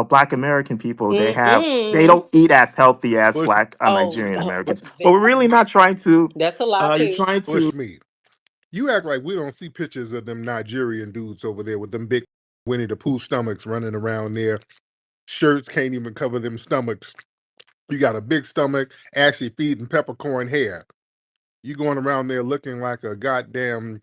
Black American people, they Mm-mm. don't eat as healthy as Bush, Black Oh, Nigerian oh, Americans. But they, we're really not trying to. that's a lie You're too. trying to. Bush meat. You act like we don't see pictures of them Nigerian dudes over there with them big Winnie the Pooh stomachs running around there. Shirts can't even cover them stomachs. You got a big stomach, actually feeding peppercorn hair. You going around there looking like a goddamn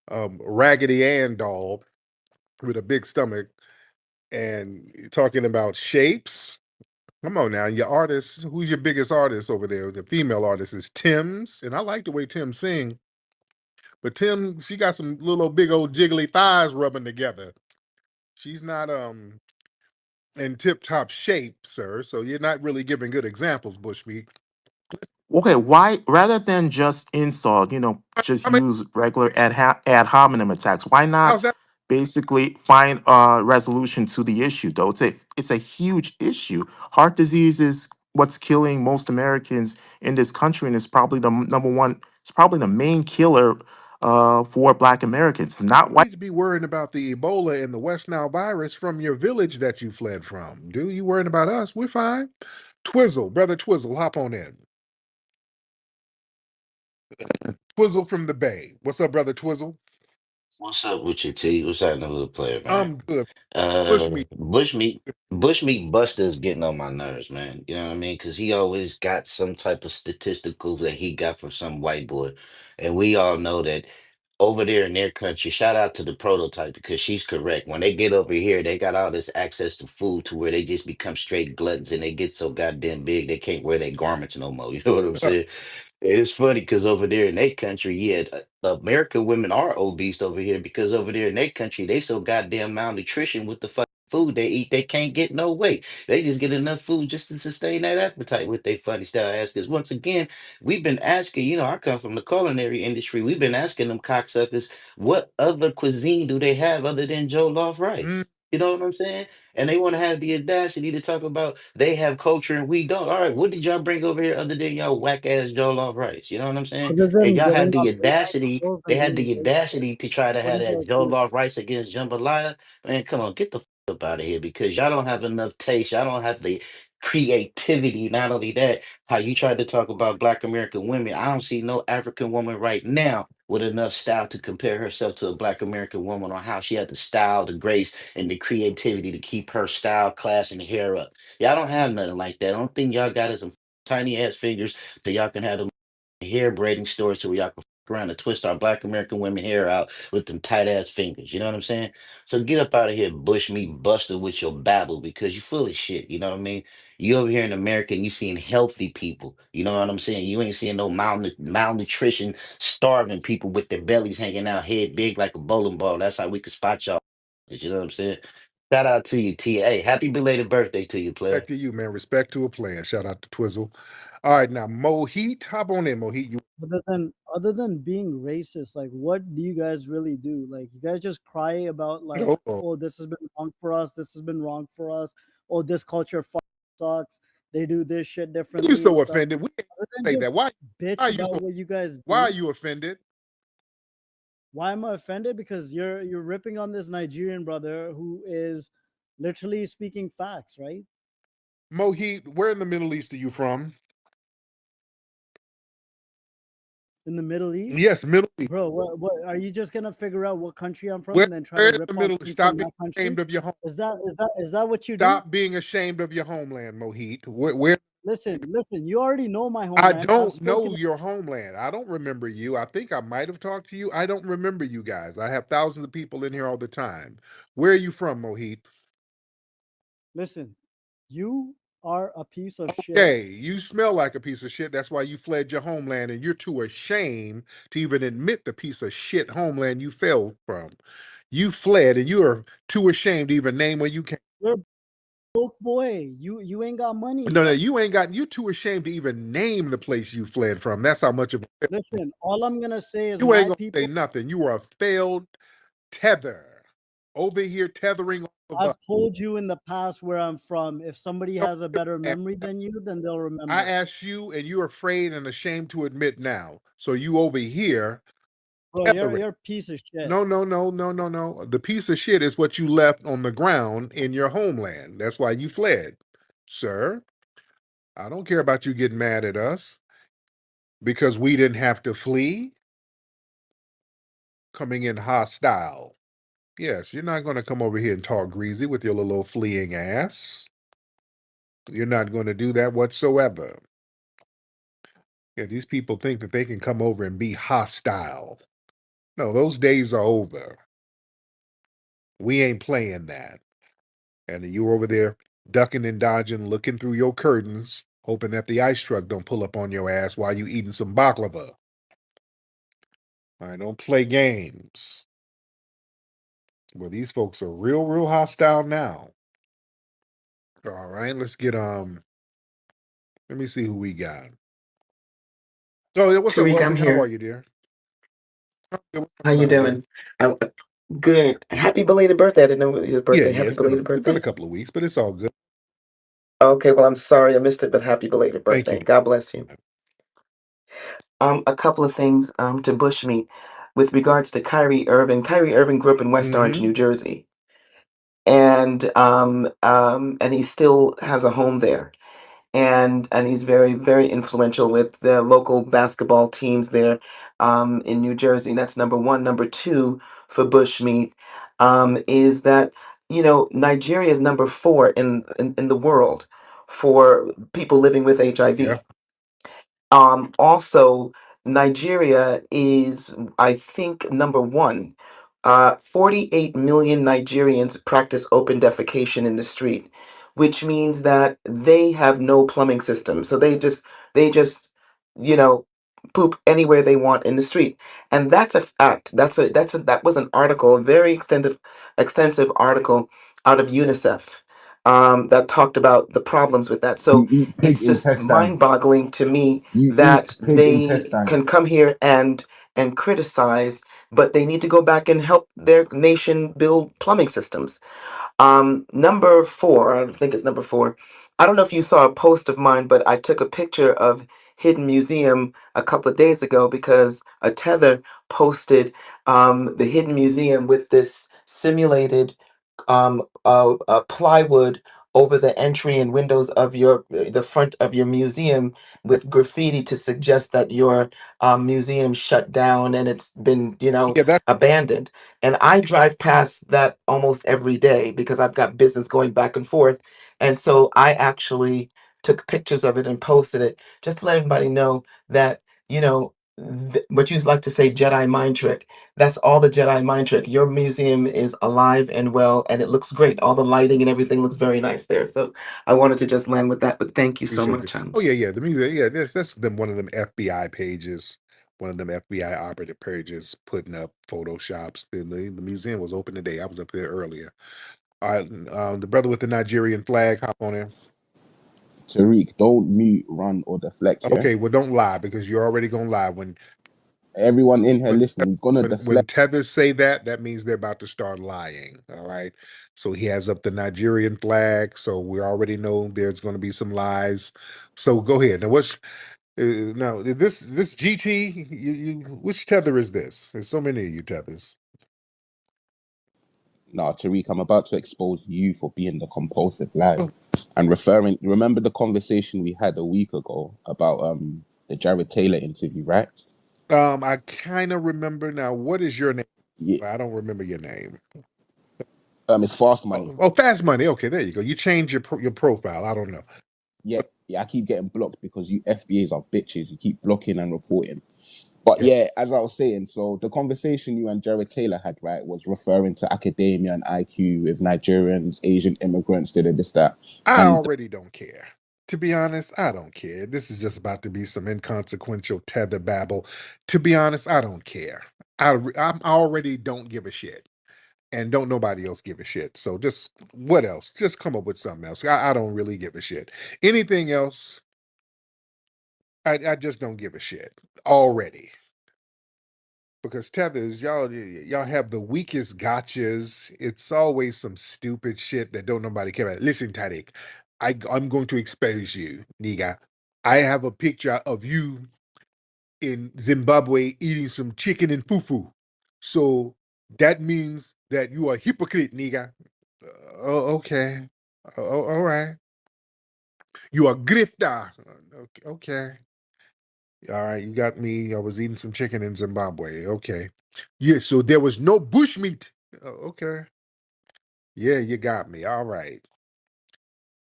Raggedy Ann doll with a big stomach, and you're talking about shapes. Come on now, your artist. Who's your biggest artist over there? The female artist is Tim's, and I like the way Tim sing. But Tim, she got some little big old jiggly thighs rubbing together. She's not in tip top shape, sir. So you're not really giving good examples, Bushmeat. Okay, why rather than just insult, just I mean, use regular ad hominem attacks? Why how's not that? basically find a resolution to the issue? Though it's a huge issue. Heart disease is what's killing most Americans in this country, and it's probably the number one. It's probably the main killer for Black Americans. Not You white. need to be worrying about the Ebola and the West Nile virus from your village that you fled from. Do you worrying about us? We're fine. Twizzle, brother Twizzle, hop on in. Twizzle from the Bay. What's up, brother Twizzle? What's up with you, T? What's happening, little player, man? I'm good. Push Uh, me. Bushmeat, Bushmeat Buster's getting on my nerves, man. You know what I mean? Because he always got some type of statistical that he got from some white boy, and we all know that over there in their country. Shout out to the prototype because she's correct. When they get over here, they got all this access to food to where they just become straight gluttons and they get so goddamn big they can't wear their garments no more. You know what I'm saying? It's funny because over there in their country, yeah, American women are obese over here because over there in their country, they so goddamn malnutrition with the fucking food they eat, they can't get no weight. They just get enough food just to sustain that appetite with their funny style ass. Because once again, we've been asking, I come from the culinary industry. We've been asking them cocksuckers, what other cuisine do they have other than jollof Mm, rice? You know what I'm saying? And they want to have the audacity to talk about they have culture and we don't. All right, what did y'all bring over here other than y'all whack ass jollof rice? You know what I'm saying? Other And than y'all getting have on the AI audacity. tools They and had being the racist, audacity to try to what do have you that guys do? jollof rice against jambalaya. Man, come on, get the up out of here because y'all don't have enough taste. Y'all don't have the creativity. Not only that, how you tried to talk about Black American women. I don't see no African woman right now with enough style to compare herself to a Black American woman on how she had the style, the grace, and the creativity to keep her style, class, and hair up. Y'all don't have nothing like that. The only thing y'all got is some tiny ass fingers so y'all can have them hair braiding stores so y'all can around and twist our Black American women hair out with them tight ass fingers. You know what I'm saying? So get up out of here, bush me buster with your babble because you full of shit. You know what I mean? You over here in America and you seeing healthy people. You know what I'm saying? You ain't seeing no malnutrition, starving people with their bellies hanging out, head big like a bowling ball. That's how we can spot y'all. You know what I'm saying? Shout out to you, T. A. Happy belated birthday to you, player. respect to you, man. Respect to a plan. Shout out to Twizzle. All right, now Mohit, hop on in, Mohit. You Other than being racist, like what do you guys really do? Like you guys just cry about like, know, oh, this has been wrong for us, this has been wrong for us, oh, this culture sucks, they do this shit you differently and so stuff. offended? We ain't Other than say just that. Why? bitch Why are you about so? what you guys Why are do. you offended? Why am I offended? Because you're ripping on this Nigerian brother who is literally speaking facts, right? Mohit, where in the Middle East are you from? In the Middle East. Yes, Middle East. Bro, what are you just gonna figure out what country I'm from Where, and then try where to in rip the on Middle East? things Stop from being that country? ashamed of your home. Is that what you do? Stop being ashamed of your homeland, Mohit. Where? Listen, you already know my I homeland. I've don't know spoken. your homeland. I don't remember you. I think I might have talked to you. I don't remember you guys. I have thousands of people in here all the time. Where are you from, Mohit? Listen, you are a piece of shit. Okay, you smell like a piece of shit. That's why you fled your homeland, and you're too ashamed to even admit the piece of shit homeland you fell from. You fled, and you are too ashamed to even name where you came. You're a broke boy. You ain't got money. No, no, you ain't got. You too ashamed to even name the place you fled from. That's how much of Listen, all I'm gonna say is you ain't my gonna say people. nothing. You are a failed tether over here tethering all of us. I've told you in the past where I'm from. If somebody Don't has a give better a damn. memory than you, then they'll I remember. asked you, and you're afraid and ashamed to admit now. So you over here Bro, Tethering. you're a piece of shit. No, no, no, no, no, no. The piece of shit is what you left on the ground in your homeland. That's why you fled, sir. I don't care about you getting mad at us because we didn't have to flee, coming in hostile. Yes, you're not going to come over here and talk greasy with your little fleeing ass. You're not going to do that whatsoever. Yeah, these people think that they can come over and be hostile. No, those days are over. We ain't playing that. And you over there ducking and dodging, looking through your curtains, hoping that the ice truck don't pull up on your ass while you eating some baklava. All right, don't play games. Well, these folks are real, real hostile now. All right, let's get let me see who we got. Oh, yeah, what's up, Tariq, I'm Wealthy? How are here. you, dear? What's How going you on, brother? doing? Good. Happy belated birthday. I didn't know it was your Yeah, birthday. yeah, Happy it's belated been a birthday. couple of weeks, but it's all good. Okay, well, I'm sorry I missed it, but happy belated Thank you. birthday. God bless you. A couple of things to Bushmeat with regards to Kyrie Irving. Kyrie Irving grew up in West Orange, Mm-hmm. New Jersey, and he still has a home there. And he's very very influential with the local basketball teams there in New Jersey. That's number one. Number two for Bushmeat is that Nigeria is number four in the world for people living with Yeah. HIV. Also, Nigeria is, I think, number one. 48 million Nigerians practice open defecation in the street, which means that they have no plumbing system. So they just, you know, poop anywhere they want in the street. And that's a fact. That was an article, a very extensive article out of UNICEF that talked about the problems with that. You So eat pig it's just intestine. mind-boggling to me You eat that pig they intestine. can come here and criticize, but they need to go back and help their nation build plumbing systems. Number four, I think it's number four. I don't know if you saw a post of mine, but I took a picture of Hidden Museum a couple of days ago because a tether posted the Hidden Museum with this simulated plywood over the entry and windows of the front of your museum with graffiti to suggest that your museum shut down and it's been Yeah, that's abandoned. And I drive past that almost every day because I've got business going back and forth. And so I actually took pictures of it and posted it just to let everybody know that, what you like to say, Jedi mind trick. That's all the Jedi mind trick. Your museum is alive and well, and it looks great. All the lighting and everything looks very nice there. So I wanted to just land with that, but thank you so appreciate it. much, hon. Oh yeah, yeah. The music, yeah, that's them one of them FBI pages, one of them FBI operative pages putting up photoshops. The museum was open today. I was up there earlier. All right, the brother with the Nigerian flag, hop on in. Tariq, don't mute, run, or deflect, yeah? Okay, well, don't lie because you're already gonna lie Everyone in here when listening, he's gonna when deflect. tethers say that. That means they're about to start lying. All right, so he has up the Nigerian flag, so we already know there's going to be some lies. So go ahead. Now, now this GT? Which tether is this? There's so many of you tethers. Nah, Tariq, I'm about to expose you for being the compulsive liar. Oh, And remember the conversation we had a week ago about the Jared Taylor interview, right? I kind of remember now. What is your name? Yeah. I don't remember your name. It's fast money. Oh, Fast Money. Okay, there you go. You changed your profile. I don't know. Yeah, yeah, I keep getting blocked because you FBAs are bitches. You keep blocking and reporting. But Okay. yeah, as I was saying, so the conversation you and Jared Taylor had, right, was referring to academia and IQ with Nigerians, Asian immigrants, did this, that. I And already don't care. To be honest, I don't care. This is just about to be some inconsequential tether babble. To be honest, I don't care. I already don't give a shit, and don't nobody else give a shit. So just what else? Just come up with something else. I don't really give a shit. Anything else, I just don't give a shit already. Because tethers, y'all have the weakest gotchas. It's always some stupid shit that don't nobody care about. Listen, Tariq, I'm going to expose you, nigga. I have a picture of you in Zimbabwe eating some chicken and fufu. So that means that you are a hypocrite, nigga. Oh, okay. Oh, all right. You are grifter. Okay. All right, you got me. I was eating some chicken in Zimbabwe. Okay. Yeah, so there was no bushmeat. Okay. Yeah, you got me. All right.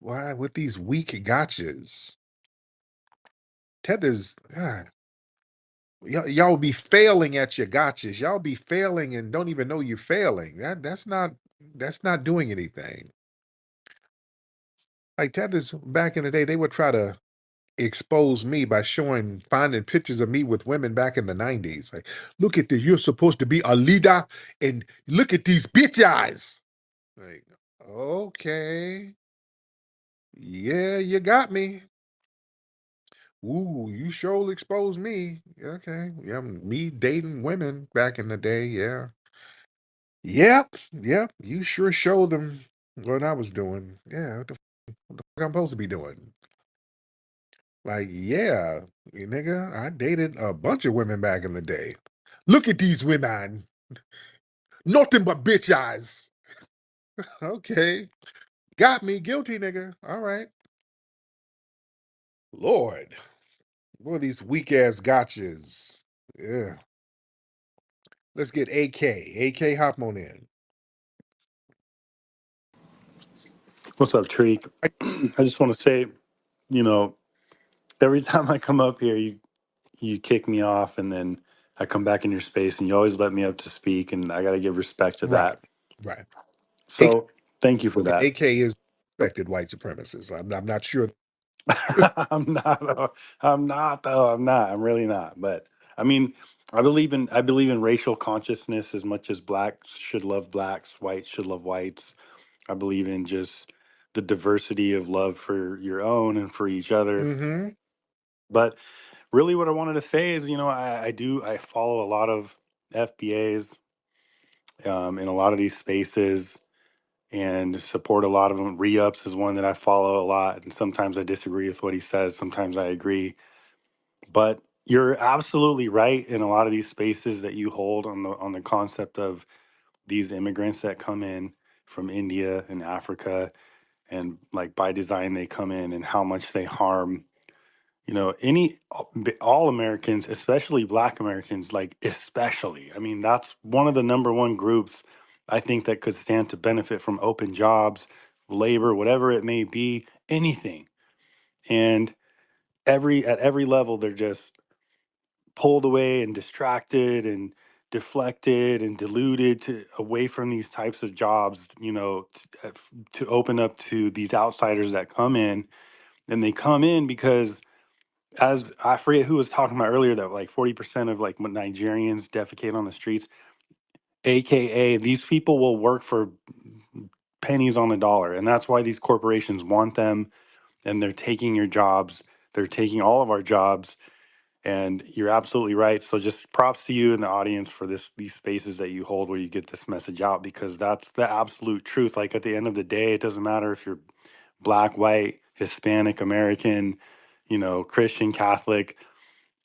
Why with these weak gotchas? Tethers, y'all be failing at your gotchas. Y'all be failing and don't even know you're failing. That's not doing anything. Like Tethers back in the day, they would try to expose me by finding pictures of me with women back in the 90s. Like, look at this, you're supposed to be a leader, and look at these bitch eyes. Like, okay. Yeah, you got me. Ooh, you sure exposed me. Okay. Yeah, me dating women back in the day. Yeah. Yep. You sure showed them what I was doing. Yeah, what the fuck I'm supposed to be doing? Like, yeah, nigga, I dated a bunch of women back in the day. Look at these women. Nothing but bitch eyes. Okay. Got me guilty, nigga. All right. Lord. Boy, these weak ass gotchas. Yeah. Let's get AK. AK, hop on in. What's up, Tariq? I just want to say, you know, every time I come up here, you kick me off, and then I come back in your space, and you always let me up to speak, and I got to give respect to Right. that. Right. AK, So thank you for that. AK is respected white supremacist. I'm not sure. I'm not. I'm not though. I'm not. I'm really not. But I mean, I believe in racial consciousness as much as blacks should love blacks, whites should love whites. I believe in just the diversity of love for your own and for each other. Mm-hmm. But really, what I wanted to say is, I follow a lot of FBAs in a lot of these spaces and support a lot of them. Re-ups is one that I follow a lot, and sometimes I disagree with what he says. Sometimes I agree, but you're absolutely right in a lot of these spaces that you hold on the concept of these immigrants that come in from India and Africa, and like by design they come in and how much they harm all Americans, especially Black Americans, like especially. I mean, that's one of the number one groups I think that could stand to benefit from open jobs, labor, whatever it may be, anything. And at every level, they're just pulled away and distracted and deflected and diluted away from these types of jobs, to open up to these outsiders that come in. And they come in because, as I forget who was talking about earlier, that like 40% of like Nigerians defecate on the streets, aka these people will work for pennies on the dollar, and that's why these corporations want them, and they're taking your jobs, they're taking all of our jobs. And you're absolutely right. So just props to you in the audience for these spaces that you hold where you get this message out, because that's the absolute truth. Like at the end of the day, it doesn't matter if you're Black, white, Hispanic, American, Christian, Catholic,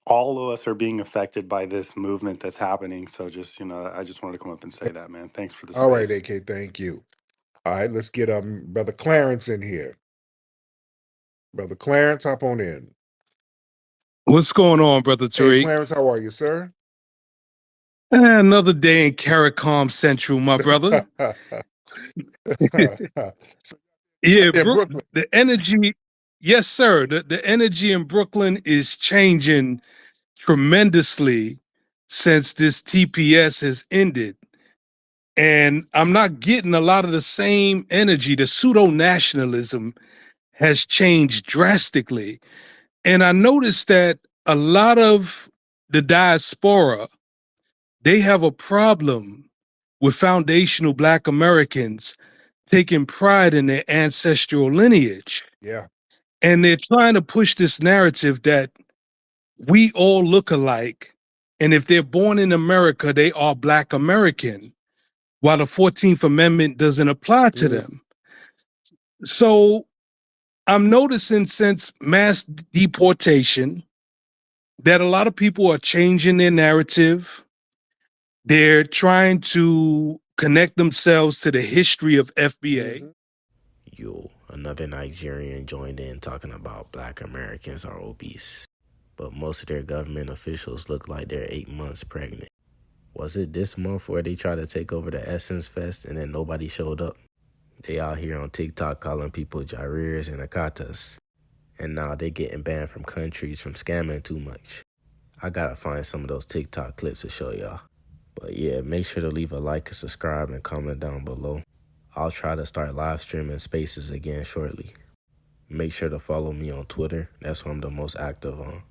all of us are being affected by this movement that's happening. So just, I just wanted to come up and say that, man. Thanks for the All right, space. AK, thank you. All right, let's get Brother Clarence in here. Brother Clarence, hop on in. What's going on, Brother Hey, Tariq? Clarence, how are you, sir? Another day in CARICOM Central, my brother. Yeah, In Brooklyn. the energy, yes, sir. The energy in Brooklyn is changing tremendously since this TPS has ended. And I'm not getting a lot of the same energy. The pseudo nationalism has changed drastically. And I noticed that a lot of the diaspora, they have a problem with foundational Black Americans taking pride in their ancestral lineage. Yeah. And they're trying to push this narrative that we all look alike. And if they're born in America, they are Black American, while the 14th Amendment doesn't apply to them. So I'm noticing since mass deportation, that a lot of people are changing their narrative. They're trying to connect themselves to the history of FBA. Yo, another Nigerian joined in talking about black Americans are obese, but most of their government officials look like they're 8 months pregnant. Was it this month where they tried to take over the Essence Fest and then nobody showed up? They out here on TikTok calling people Jarirs and Akatas, and now they getting banned from countries from scamming too much. I gotta find some of those TikTok clips to show y'all. But yeah, make sure to leave a like and subscribe and comment down below. I'll try to start live streaming spaces again shortly. Make sure to follow me on Twitter. That's where I'm the most active on.